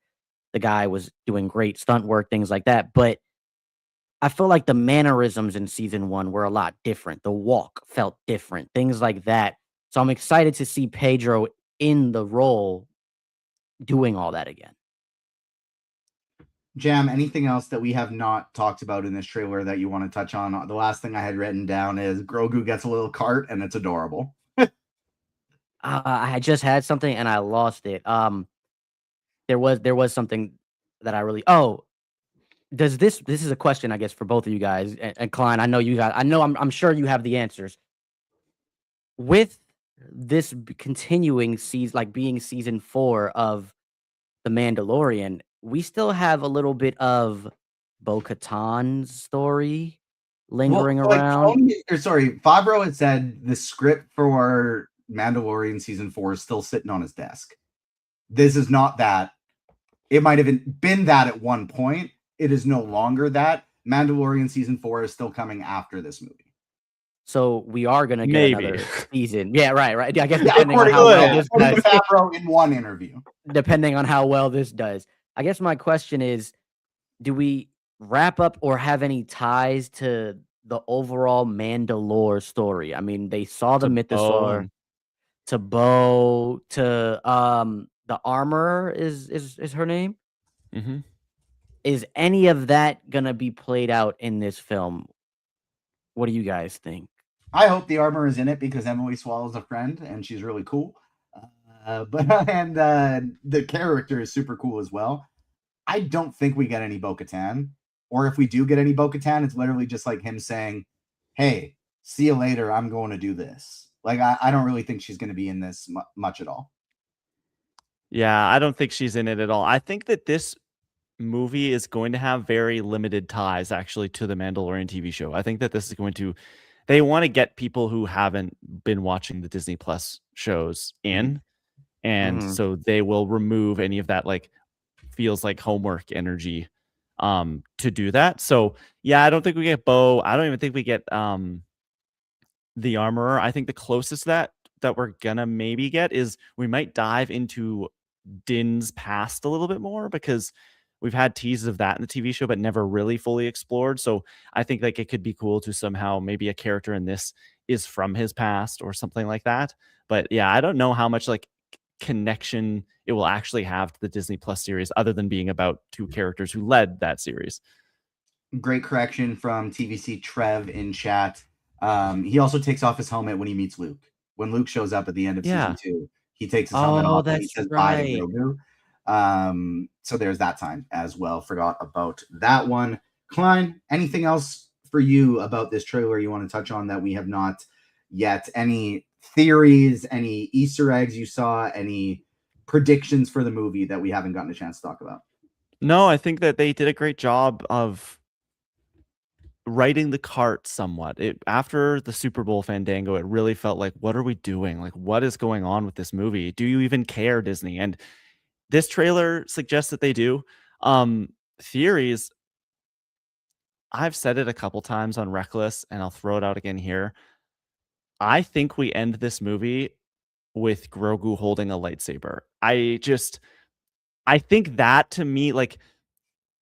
the guy was doing great stunt work, things like that. But I feel like the mannerisms in season 1 were a lot different. The walk felt different, things like that. So I'm excited to see Pedro in the role doing all that again. Jam, anything else that we have not talked about in this trailer that you want to touch on? The last thing I had written down is Grogu gets a little cart and it's adorable. I had just had something and I lost it. There was something that I really. Oh, does this is a question I guess for both of you guys and Klein. I know you got. I know I'm sure you have the answers. With this continuing season, like being season 4 of The Mandalorian, we still have a little bit of Bo-Katan's story lingering around. Favreau had said the script for Mandalorian season 4 is still sitting on his desk. This is not that. It might have been that at one point. It is no longer that. Mandalorian season 4 is still coming after this movie. So we are gonna get another season. Yeah, right. I guess depending on how well this does. Favreau in one interview. Depending on how well this does. I guess my question is, do we wrap up or have any ties to the overall Mandalore story? I mean, they saw the mythosaur, to Bo, to the armor is her name. Mm-hmm. Is any of that gonna be played out in this film? What do you guys think? I hope the armor is in it because Emily Swallow's a friend and she's really cool. The character is super cool as well. I don't think we get any Bo-Katan, or if we do get any Bo-Katan, it's literally just like him saying, "Hey, see you later. I'm going to do this." Like I don't really think she's going to be in this much at all. Yeah, I don't think she's in it at all. I think that this movie is going to have very limited ties actually to the Mandalorian TV show. I think that this is going to, they want to get people who haven't been watching the Disney Plus shows in, and so they will remove any of that like feels like homework energy to do that. So yeah, I don't think we get Bo. I don't even think we get the armorer. I think the closest that we're gonna maybe get is we might dive into Din's past a little bit more, because we've had teases of that in the TV show, but never really fully explored. So I think like it could be cool to somehow maybe a character in this is from his past or something like that. But yeah, I don't know how much like connection it will actually have to the Disney Plus series other than being about two characters who led that series. Great correction from TVC Trev in chat. He also takes off his helmet when he meets Luke. When Luke shows up at the end of season 2, he takes his helmet off and he says bye to Grogu. So there's that time as well. Forgot about that one. Klein, anything else for you about this trailer you want to touch on that we have not yet? Any theories, any Easter eggs you saw, any predictions for the movie that we haven't gotten a chance to talk about? No, I think that they did a great job of writing the cart somewhat. After the Super Bowl fandango, it really felt like, what are we doing? Like, what is going on with this movie? Do you even care, Disney? And this trailer suggests that they do. Theories, I've said it a couple times on Reckless, and I'll throw it out again here. I think we end this movie with Grogu holding a lightsaber. I think that, to me, like,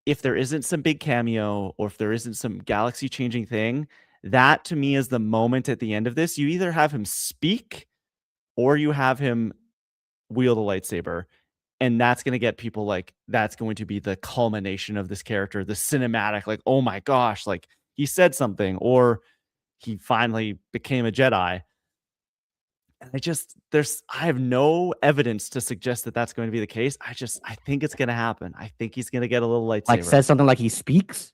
if there isn't some big cameo or if there isn't some galaxy changing thing, that to me is the moment at the end of this. You either have him speak or you have him wield a lightsaber. And that's going to get people like, that's going to be the culmination of this character, the cinematic, like, oh my gosh, like he said something, or he finally became a Jedi. And I have no evidence to suggest that that's going to be the case. I think it's going to happen. I think he's going to get a little lightsaber. Like says something like he speaks?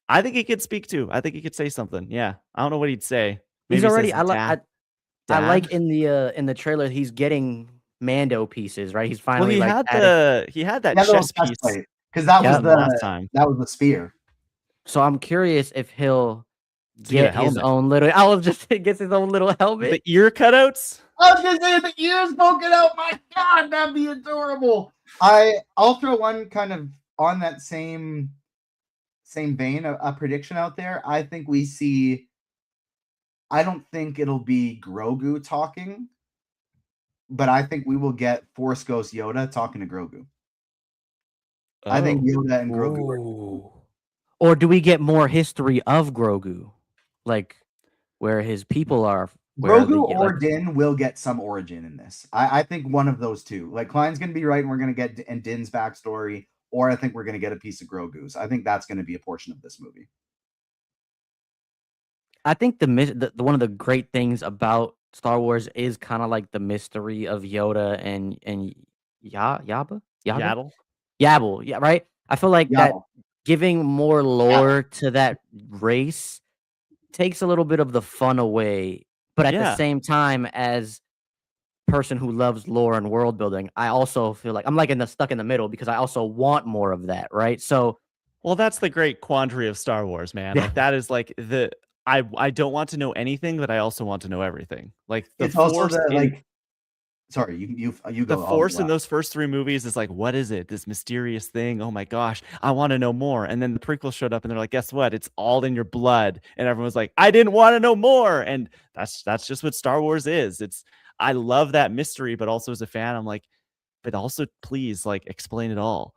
I think he could speak too. I think he could say something. Yeah. I don't know what he'd say. Maybe he's already, I like in the trailer, he's getting Mando pieces, right? He's finally he had that chess piece. Because that was the last time. That was the spear. So I'm curious if he'll get his own little. Gets his own little helmet. The ear cutouts. I was gonna say the ears poking out. My God, that'd be adorable. I'll throw one kind of on that same vein, a prediction out there. I think we see. I don't think it'll be Grogu talking, but I think we will get Force Ghost Yoda talking to Grogu. Oh. I think Yoda and Grogu. Or do we get more history of Grogu, like where his people are? Grogu or Din will get some origin in this. I think one of those two. Like Klein's gonna be right, and we're gonna get in Din's backstory, or I think we're going to get a piece of Grogu's. I think that's going to be a portion of this movie. I think the one of the great things about Star Wars is kind of like the mystery of Yoda and Yaddle, yeah, right. I feel like that Yaddle. giving more lore to that race takes a little bit of the fun away, but at the same time, as person who loves lore and world building, I also feel like I'm like stuck in the middle because I also want more of that, right? So, well, that's the great quandary of Star Wars, man. Like that is like I don't want to know anything, but I also want to know everything. Like the it's also Force sorry, you go. The Force in those first 3 movies is like, what is it? This mysterious thing. Oh my gosh, I want to know more. And then the prequels showed up and they're like, guess what? It's all in your blood. And everyone was like, I didn't want to know more. And that's just what Star Wars is. I love that mystery, but also as a fan, I'm like, but also please like explain it all.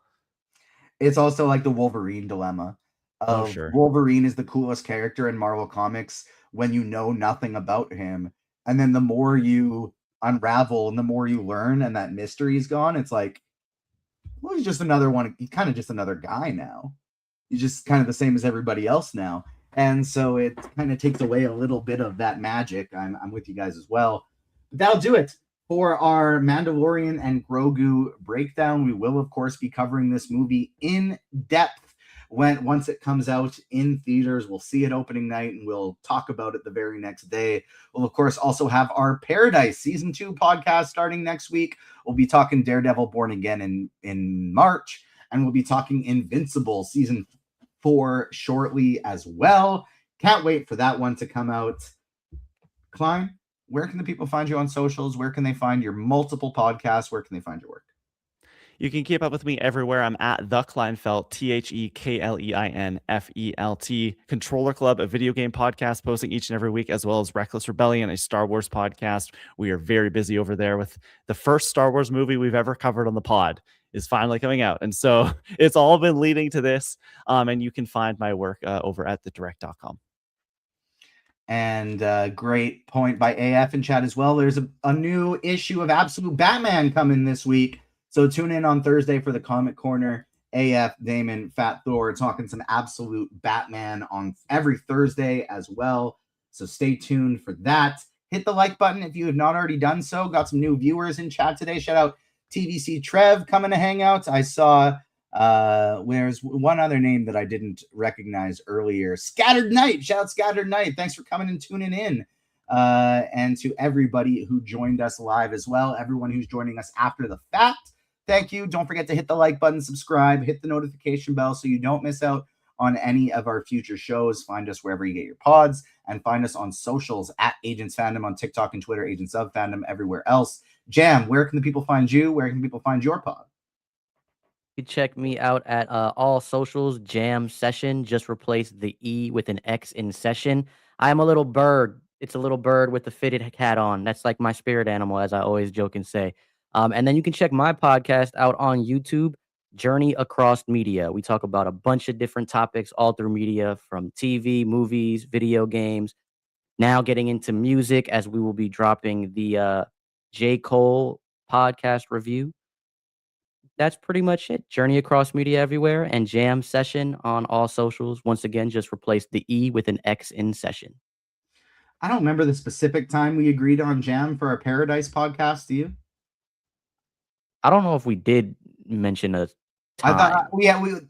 It's also like the Wolverine dilemma of sure. Wolverine is the coolest character in Marvel Comics when you know nothing about him. And then the more you unravel and the more you learn and that mystery is gone, it's like, well, he's just another one. He's kind of just another guy now. He's just kind of the same as everybody else now. And so it kind of takes away a little bit of that magic. I'm with you guys as well. But that'll do it for our Mandalorian and Grogu breakdown. We will, of course, be covering this movie in depth once it comes out in theaters. We'll see it opening night and we'll talk about it the very next day. We'll, of course, also have our Paradise Season 2 podcast starting next week. We'll be talking Daredevil Born Again in March, and we'll be talking Invincible Season 4 shortly as well. Can't wait for that one to come out. Klein, where can the people find you on socials? Where can they find your multiple podcasts? Where can they find your work? You can keep up with me everywhere. I'm at The Kleinfelt, TheKleinFelt. Controller Club, a video game podcast posting each and every week, as well as Reckless Rebellion, a Star Wars podcast. We are very busy over there with the first Star Wars movie we've ever covered on the pod is finally coming out. And so it's all been leading to this. And you can find my work over at thedirect.com. And great point by AF in chat as well. There's a new issue of Absolute Batman coming this week. So tune in on Thursday for the Comic Corner. AF, Damon, Fat Thor talking some Absolute Batman on every Thursday as well. So stay tuned for that. Hit the like button if you have not already done so. Got some new viewers in chat today. Shout out TVC Trev coming to hang out. I saw there's one other name that I didn't recognize earlier. Scattered Night. Shout out Scattered Night. Thanks for coming and tuning in. And to everybody who joined us live as well. Everyone who's joining us after the fact. Thank you. Don't forget to hit the like button, subscribe, hit the notification bell so you don't miss out on any of our future shows. Find us wherever you get your pods and find us on socials at Agents Fandom on TikTok and Twitter, Agents of Fandom everywhere else. Jam, where can the people find you? Where can people find your pod? You check me out at all socials, Jam Session. Just replace the E with an X in session. I am a little bird. It's a little bird with a fitted hat on. That's like my spirit animal, as I always joke and say. And then you can check my podcast out on YouTube, Journey Across Media. We talk about a bunch of different topics all through media, from TV, movies, video games, now getting into music, as we will be dropping the J. Cole podcast review. That's pretty much it. Journey Across Media everywhere, and Jam Session on all socials. Once again, just replace the E with an X in session. I don't remember the specific time we agreed on Jam for our Paradise podcast. Do you? I don't know if we did mention a time. I thought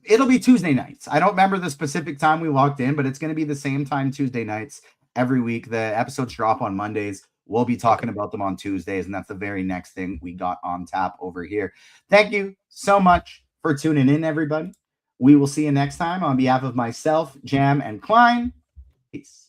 it'll be Tuesday nights. I don't remember the specific time we locked in, but it's going to be the same time Tuesday nights every week. The episodes drop on Mondays. We'll be talking about them on Tuesdays, and that's the very next thing we got on tap over here. Thank you so much for tuning in, everybody. We will see you next time. On behalf of myself, Jam, and Klein, peace.